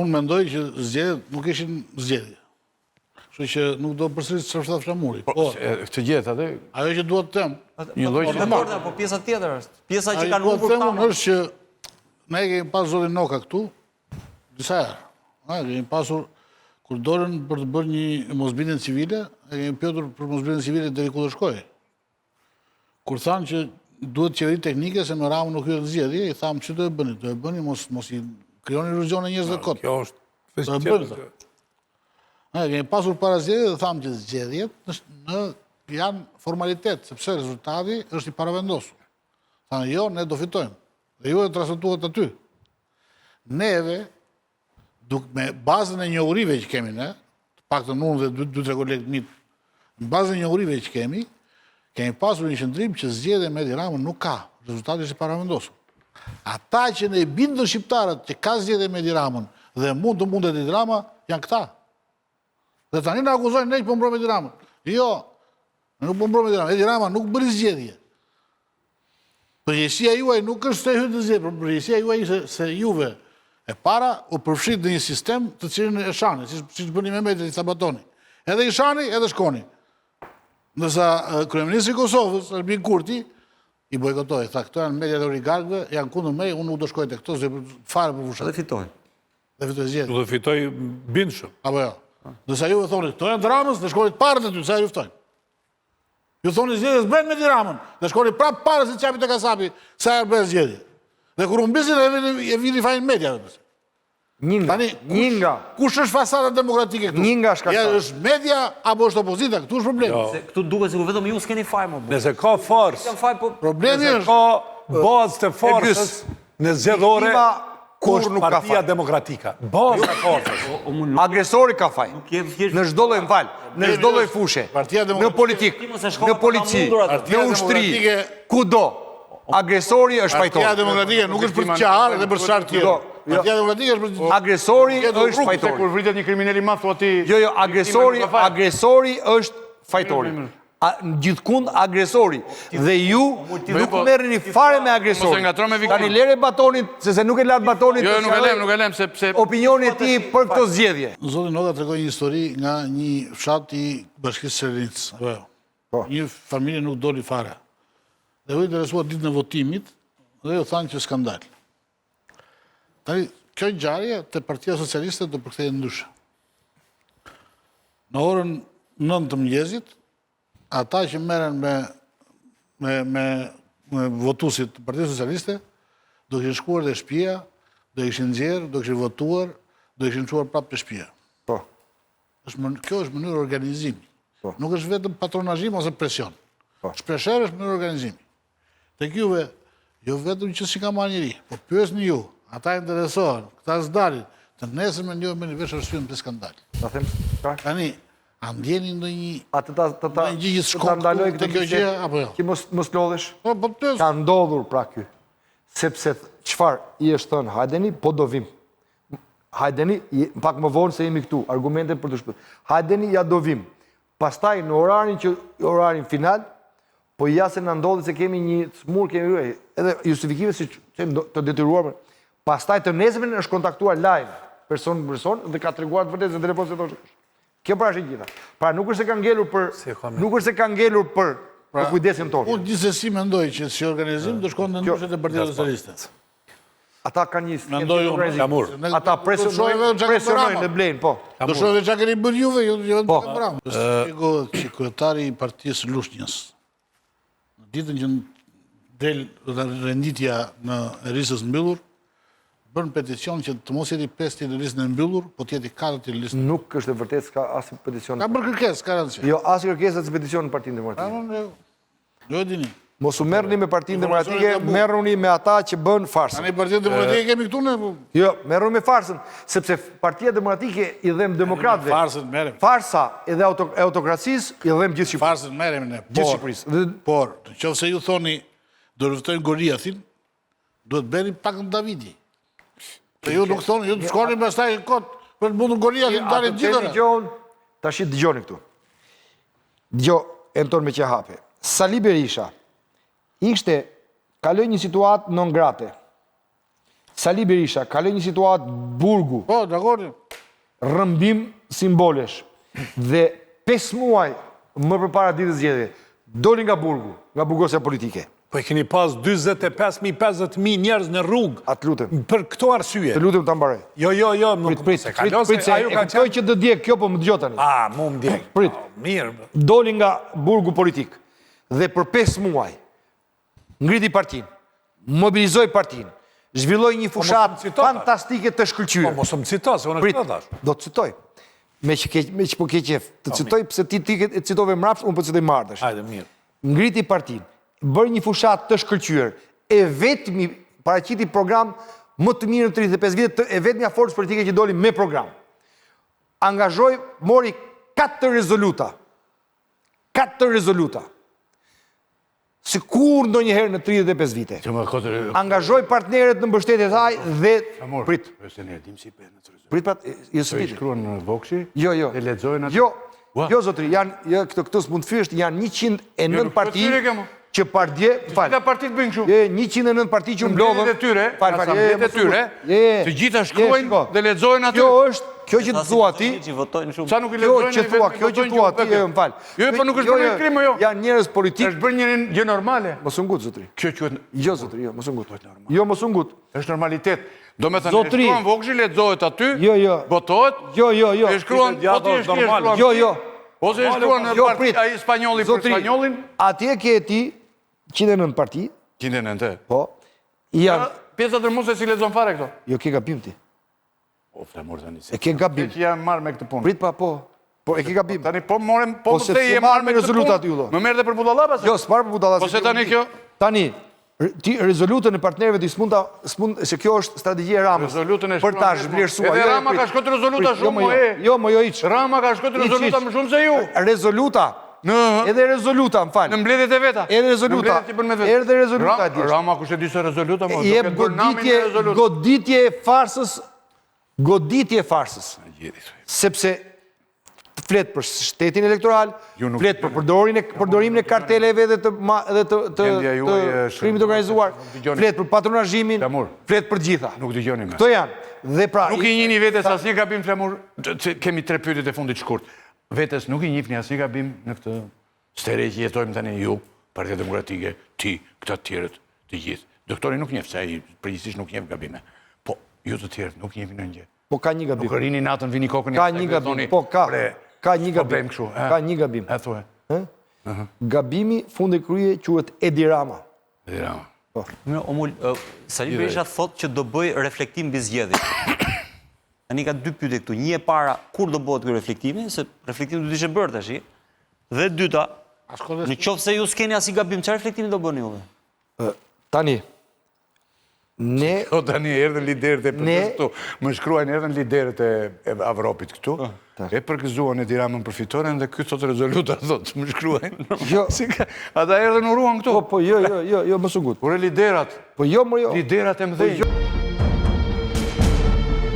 Unë mendoj që zgjedhjet nuk ishin zgjedhje. Kështu që nuk do përsëris çfarë tha Flamuri. Po, këtë gjetë atë? Ajo që duhet të them. Një lloj që po pjesa tjetër është. Pjesa që kanë humbur këta. Është që ne kemi pas zotin Noka këtu disa herë. Kemi pasur kur dorën për të bërë një mosbindje civile, e kemi pyetur për mosbindjen civile deri ku do shkojë. Kur thanë që duhet qeveri teknike se me Ramën nuk hyet zgjedhje, i thamë që do e bëni? Do e bëni, mos i krijoni iluzione njerëzve kot. Kjo është Do e bëni. Kemi pasur para zgjedhje dhe thamë që zgjedhjet janë formalitet, sepse rezultati është i paravendosur. Thanë jo, ne do fitojmë. Dhe ju e transmetuat aty. Neve, me bazën e njohurive që kemi ne, paktën unë dhe 2-3 kolegë mitë, në bazën e njohurive që kemi pasur një qëndrim që zgjedhja me Edi Ramën nuk ka. Rezultati është i paravendosur. Ata që ne bindën shqiptarët që ka zgjedhje me Edi Ramën dhe mund të mundet Edi Rama, janë këta. Dhe tani në akuzojnë ne që po mbrojmë Edi Ramën. Jo, nuk po mbrojmë Edi Ramën. Edi Rama nuk bëri zgjedhje. Përgjegjësia juaj nuk është se hyrë në zgjedhje, por përgjegjësia juaj se juve e para u përfshit në një sistem të cilin e shani, siç bëni me Mehmeti i sabatoni. Edhe i shani, edhe shkoni. Ndërsa kryeministri i Kosovës, Albin Kurti, i bojkotoi, tha këto janë mediat e oligarkëve, janë kundër meje, unë nuk do shkoj te këto, se fare për fushat. Dhe fitojnë. Dhe fitoi zgjedhje. Do fitoj bindshëm. Apo jo. Ndërsa ju e thoni, këto janë Ramës, dhe shkoni parët aty, sa ju ftojnë. Ju thoni zgjedhjes bën me Ramën, dhe shkoni prapë parë si qapi te kasapi, sa herë bën zgjedhje. Dhe kur humbisin e vini fajin media. Një nga. Kush është fasada demokratike këtu? Një nga shkaktarët. Ja është media apo është opozita? Këtu është problemi. Këtu duket sikur vetëm ju s'keni faj më. Nëse ka forcë, Problemi nëse është ka bazë të forcës në zgjedhore, kur nuk ka Partia Demokratike. Bazë të forcës. Agresori ka faj. Në çdo lloj fal, në çdo lloj fushe. Në politikë, në polici, në ushtri, kudo. Agresori është fajtor. Partia Demokratike nuk është për të qarë dhe për çfarë tjetër. Partia Demokratike është për agresori është fajtori. Kur vritet një kriminal i madh thua ti. Jo, agresori është fajtori. Gjithkund agresori. Dhe ju nuk merreni fare me agresori. Tani lere batonit, se nuk e lat batonit. Jo, nuk e lem sepse opinioni i tij për këtë zgjedhje. Zoti Noka tregoi një histori nga një fshat i Bashkisë së Srenicë. Një familje nuk doli fare. Dhe u interesuar ditën e votimit dhe ju thanë që skandal. Tani, kjo ngjarje te Partia Socialiste do përkthehej ndryshe. Në orën 9 të mëngjesit, ata që merren me votuesit të Partisë Socialiste do kishin shkuar te shtëpia, do kishin nxjerrë, do kishin votuar, do kishin çuar prapë te shtëpia. Po. Kjo është mënyrë organizimi. Nuk është vetëm patronazhim ose presion. Shpresher është mënyrë organizimi. Tek juve, jo vetëm që si ka marrë njëri, po pyesni ju, ata interesohen, këta s'dalin, të nesërmen jo me një vesh arsyen për skandal. Tani, a ndjeni ndonjë gjë shkon te kjo gjë apo jo? Ti mos lodhesh. Po të ka ndodhur pra ky. Sepse çfarë i është thënë, hajdeni, po do vim. Hajdeni, pak më vonë se jemi këtu, argumente për të shpëtuar. Hajdeni, ja do vim. Pastaj në orarin final, po ja se në ndodhë se kemi një smur, kemi edhe justifikime si të detyruar. Pastaj të nesërmen është kontaktuar live, person për person, dhe ka treguar të vërtetë se telefon se thoshë. Kjo pra është e gjitha. Pra nuk është se ka ngelur për kujdesin tonë. Unë gjithsesi mendoj që si organizim do shkon në ndryshe të Partisë Socialiste. Ata kanë një mendoj unë. Ata presionojnë dhe blejnë, po. Do shohë dhe çka keni bërë juve, jo vetëm Bram. Shpjegohet që kryetari i Partisë Lushnjës ditën që del renditja në listës mbyllur, bën peticion që të mos jeti 5 në listën e mbyllur, po të jeti 4 në listën. Nuk është e vërtetë s'ka asnjë peticion. Ka bërë kërkesë, ka rëndësi. Jo, asnjë kërkesë as peticion në Partinë Demokratike. Jo e dini. Mos u merrni me Partinë Demokratike, merruni me ata që bën farsën. Tani Partia Demokratike kemi këtu ne. Jo, merruni me farsën, sepse Partia Demokratike i dhem demokratëve. Farsën merrem. Farsa edhe autokracisë i dhem gjithë Shqipërisë. Farsën merrem ne, gjithë Shqipërisë. Por, nëse ju thoni do luftojnë Goliathin, duhet bëni pak në Davidi. Se ju nuk thoni, ju të shkoni pastaj kot për të mundur Goliathin dalin gjithë. Tash dëgjoni këtu. Dëgjoj Anton me qehape. Sali Berisha kaloi një situatë non grate. Sali Berisha kaloi një situatë burgu, Po, dakord. rrëmbim simbolesh, dhe 5 muaj më përpara ditës zgjedhjeve, doli nga burgu, nga burgosja politike. Po e keni pas 25.000-50.000 njerëz në rrugë. Atë lutem. Për këto arsye. Të lutem ta mbaroj. Jo, Prit, se e kuptoj që do djeg kjo, po më dëgjoj tani. Mu më djeg. Prit. Mirë. Doli nga burgu politik dhe për 5 muaj ngriti partinë, mobilizoi partinë, zhvilloi një fushat fantastike të shkëlqyer. Po mos më cito, se unë Prit, këtë thash. do të citoj. Me që po ke qef. Të citoj pse ti e citove mrapsht, unë po citoj marrësh. Hajde, mirë. Ngriti partinë, bërë një fushat të shkëlqyer, e vetmi paraqiti program më të mirë në 35 vite, e vetmja forcë politike që doli me program. Angazhoi, mori 4 rezoluta. 4 rezoluta. Si kur ndonjëherë në 35 vite. Angazhoi partnerët në mbështetje të saj dhe prit. Prit pat, jo së piti. Shkruan në Vokshi, Jo. dhe lexojnë atë. Jo, zotri, janë këto s'mund të fyrësht, janë 109 parti që partje, Gjitha partit bëjnë kështu. 109 parti që mblodhën. Mbledhjet e tyre, asamblet e tyre, të gjitha shkruajnë dhe lexojnë aty. Kjo që të thua ti, Që votojnë shumë. Sa nuk i kjo lexojnë, që thua ti, më fal. Jo, po nuk është bërë krim, jo. Janë njerëz politik. Është bërë një gjë normale. Mos u ngut, zotri. Kjo quhet Jo, zotri, jo, mos u ngut. Jo, mos u ngut. është normalitet. Do me thënë, Zotri. shkruan Vokshi, lexohet aty, Jo. votohet, Jo. e shkruan, po ti e shkruan. Jo. Ose e shkruan në Jo, parti, prit. ai spanjolli për Zotri, spanjollin. atje ke ti 109 parti, Kindenente. po, janë, Pjesa tërmuse si lexon fare këto. jo ke gabim ti. O, flamur tani. E ke gabim. Që janë marrë me këtë punë. Prit pa, po. Po, e ke gabim. Tani po morëm, po Po, pse sepse je marrë marrë me me këtë rezolutat punë? ju, do. Më merr dhe për budalla pas? Jo, s'parë për budalla. Po se tani kjo Tani, ti rezolutën e partnerëve ti se kjo është strategjia e Ramës. rezolutën e Për ta zhvlerësuar. Edhe Rama ka shkruar rezoluta shumë më e. Jo, jo, iç. Rama ka shkruar rezoluta më shumë se ju. Rezoluta. Edhe rezoluta, më fal. Në mbledhjet e veta. Edhe rezoluta. Në mbledhjet që bën me vetë. Edhe rezoluta di. Rama kush e di se rezoluta më. Jep goditje e farsës. Sepse flet për shtetin elektoral, flet për përdorimin e karteleve dhe të krimit organizuar, flet për patronazhimin, flet për gjitha. Nuk dëgjoni më. Këto janë. Dhe pra, Nuk i njihni vetes asnjë gabim flamur. Kemi 3 pyetje të fundit shkurt. Vetes nuk i njihni asnjë gabim në këtë stere që jetojmë tani ju, Partia Demokratike, ti, këta të tjerët, të gjithë. Doktori nuk njeh se ai përgjithsisht nuk njeh gabime. Po, ju të tjerët nuk njehni ndonjë. po ka një gabim. Nuk rini natën vini kokën. Ka një gabim. Po ka. Ka një gabim. kështu. Ka një gabim. E thuaj. Gabimi fundi krye quhet Edi Rama. Edi Rama. Sali Berisha thot që do bëj reflektim mbi zgjedhjen. Tani ka 2 pyetje këtu. Një e para, kur do bëhet ky reflektimi, se reflektimi do të ishte bërë tash. Dhe e dyta, në qoftë se ju s'keni asnjë gabim, çfarë reflektimi do bëni juve? Tani, ne... O tani erdhën liderët e këtu. Më shkruajnë erdhën liderët e Evropit këtu. E përgëzuan Edi Ramën për fitoren dhe ky thot rezoluta thot, më shkruajnë. Jo. Ata erdhën uruan këtu. Po, jo, mos u gut. Por e liderat. Po jo, më jo. Liderat e mëdhenj.